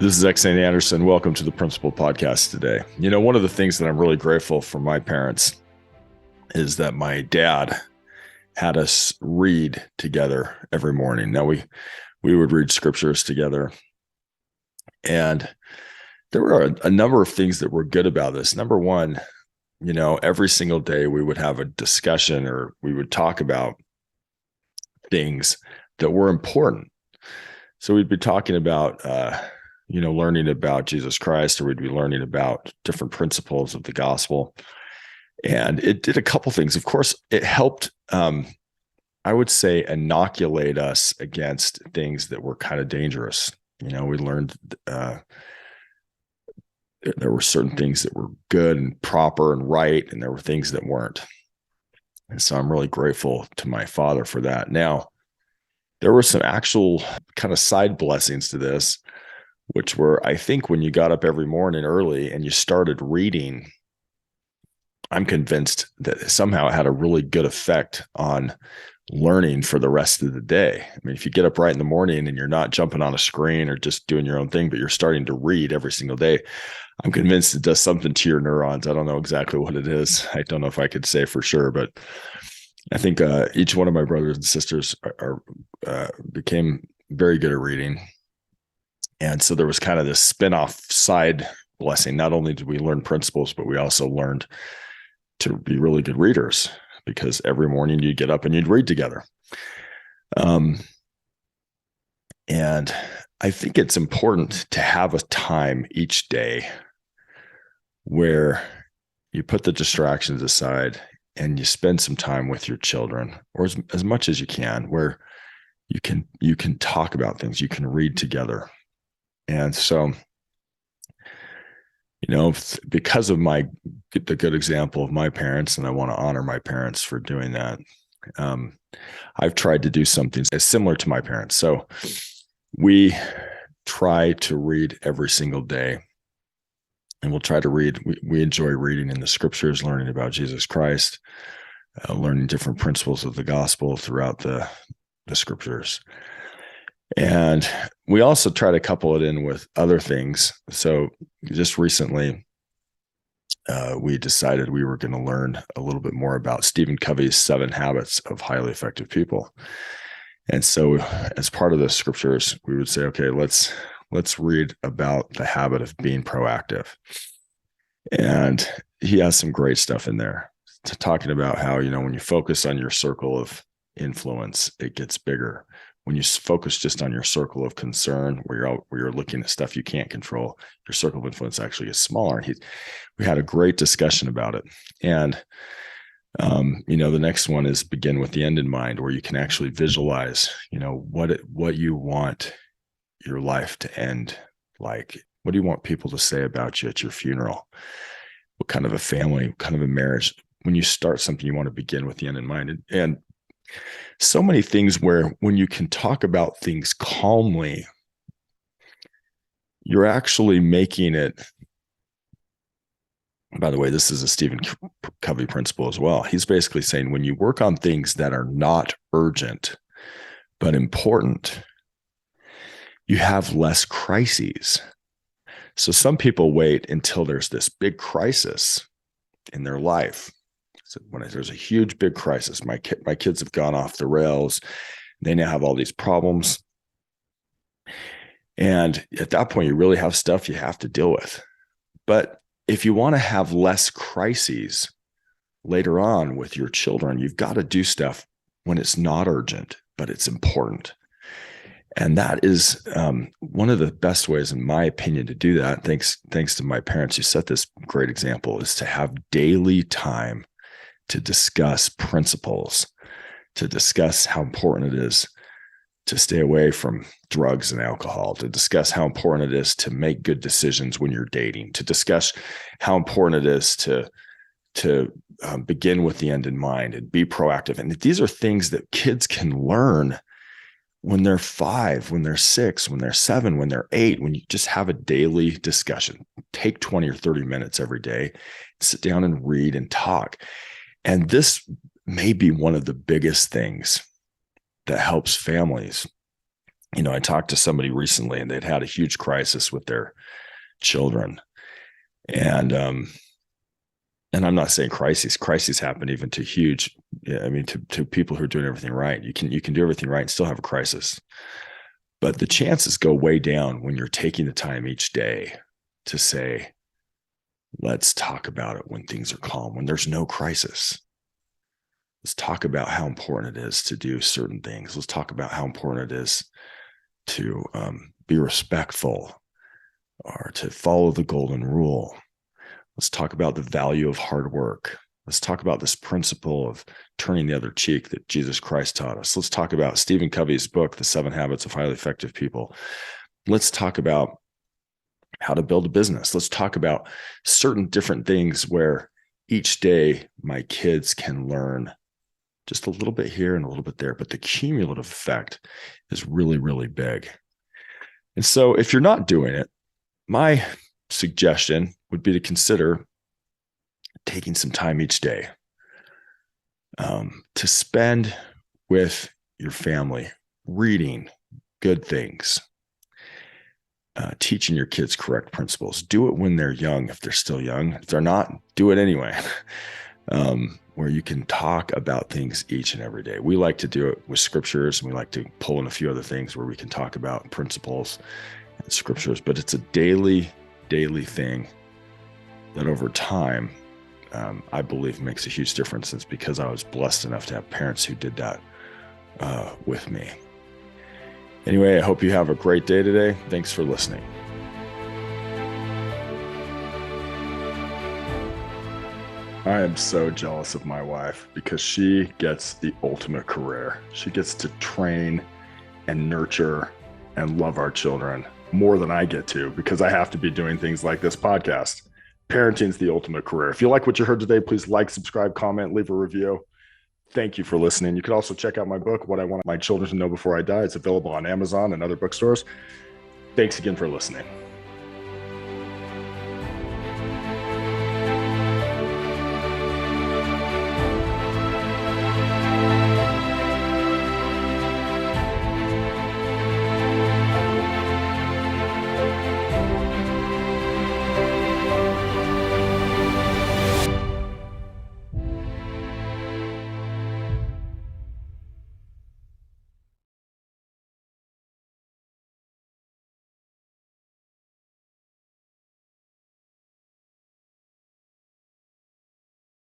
This is X. St. Anderson. Welcome to the Principal Podcast today. You know, one of the things that I'm really grateful for my parents is that my dad had us read together every morning. Now, we would read scriptures together. And there were a number of things that were good about this. Number one, you know, every single day we would have a discussion or we would talk about things that were important. So we'd be talking about, learning about Jesus Christ, or we'd be learning about different principles of the gospel. And it did a couple things. Of course, it helped, I would say, inoculate us against things that were kind of dangerous. You know, we learned there were certain things that were good and proper and right, and there were things that weren't. And so I'm really grateful to my father for that. Now, there were some actual kind of side blessings to this, which were, I think, when you got up every morning early and you started reading, I'm convinced that somehow it had a really good effect on learning for the rest of the day. I mean, if you get up right in the morning and you're not jumping on a screen or just doing your own thing, but you're starting to read every single day, I'm convinced it does something to your neurons. I don't know exactly what it is. I don't know if I could say for sure, but I think each one of my brothers and sisters became very good at reading. And so there was kind of this spin-off side blessing. Not only did we learn principles, but we also learned to be really good readers, because every morning you'd get up and you'd read together. And I think it's important to have a time each day where you put the distractions aside and you spend some time with your children, or as much as you can, where you can talk about things, you can read together. And so, you know, because of the good example of my parents, and I want to honor my parents for doing that, I've tried to do something similar to my parents. So we try to read every single day, and we'll try to read. We enjoy reading in the scriptures, learning about Jesus Christ, learning different principles of the gospel throughout the scriptures. And we also try to couple it in with other things. So just recently, we decided we were going to learn a little bit more about Stephen Covey's 7 Habits of Highly Effective People. And so as part of the scriptures, we would say, okay, let's read about the habit of being proactive. And he has some great stuff in there, talking about how, you know, when you focus on your circle of influence, it gets bigger. When you focus just on your circle of concern, where you're looking at stuff you can't control, your circle of influence actually gets smaller. And we had a great discussion about it. And, the next one is begin with the end in mind, where you can actually visualize, you know, what you want your life to end like. What do you want people to say about you at your funeral? What kind of a family, what kind of a marriage? When you start something, you want to begin with the end in mind. And so many things where when you can talk about things calmly, you're actually making it. By the way, this is a Stephen Covey principle as well. He's basically saying when you work on things that are not urgent, but important, you have less crises. So some people wait until there's this big crisis in their life. So when there's a huge, big crisis, my kids have gone off the rails. They now have all these problems. And at that point, you really have stuff you have to deal with. But if you want to have less crises later on with your children, you've got to do stuff when it's not urgent, but it's important. And that is one of the best ways, in my opinion, to do that. Thanks to my parents who set this great example, is to have daily time to discuss principles, to discuss how important it is to stay away from drugs and alcohol, to discuss how important it is to make good decisions when you're dating, to discuss how important it is to begin with the end in mind and be proactive. And these are things that kids can learn when they're 5, when they're 6, when they're 7, when they're 8, when you just have a daily discussion. Take 20 or 30 minutes every day, sit down and read and talk. And this may be one of the biggest things that helps families I talked to somebody recently and they'd had a huge crisis with their children. And I'm not saying crises happen even to huge, to people who are doing everything right. You can do everything right and still have a crisis. But the chances go way down when you're taking the time each day to say, let's talk about it when things are calm, when there's no crisis. Let's talk about how important it is to do certain things. Let's talk about how important it is to be respectful or to follow the golden rule. Let's talk about the value of hard work. Let's talk about this principle of turning the other cheek that Jesus Christ taught us. Let's talk about Stephen Covey's book, The 7 Habits of Highly Effective People. Let's talk about how to build a business. Let's talk about certain different things where each day my kids can learn just a little bit here and a little bit there, but the cumulative effect is really, really big. And so if you're not doing it, my suggestion would be to consider taking some time each day to spend with your family, reading good things, teaching your kids correct principles. Do it when they're young, if they're still young. If they're not, do it anyway. Where you can talk about things each and every day. We like to do it with scriptures, and we like to pull in a few other things where we can talk about principles and scriptures, but it's a daily thing that over time, I believe makes a huge difference. It's because I was blessed enough to have parents who did that with me. Anyway, I hope you have a great day today. Thanks for listening. I am so jealous of my wife because she gets the ultimate career. She gets to train and nurture and love our children more than I get to, because I have to be doing things like this podcast. Parenting's the ultimate career. If you like what you heard today, please like, subscribe, comment, leave a review. Thank you for listening. You can also check out my book, What I Want My Children to Know Before I Die. It's available on Amazon and other bookstores. Thanks again for listening.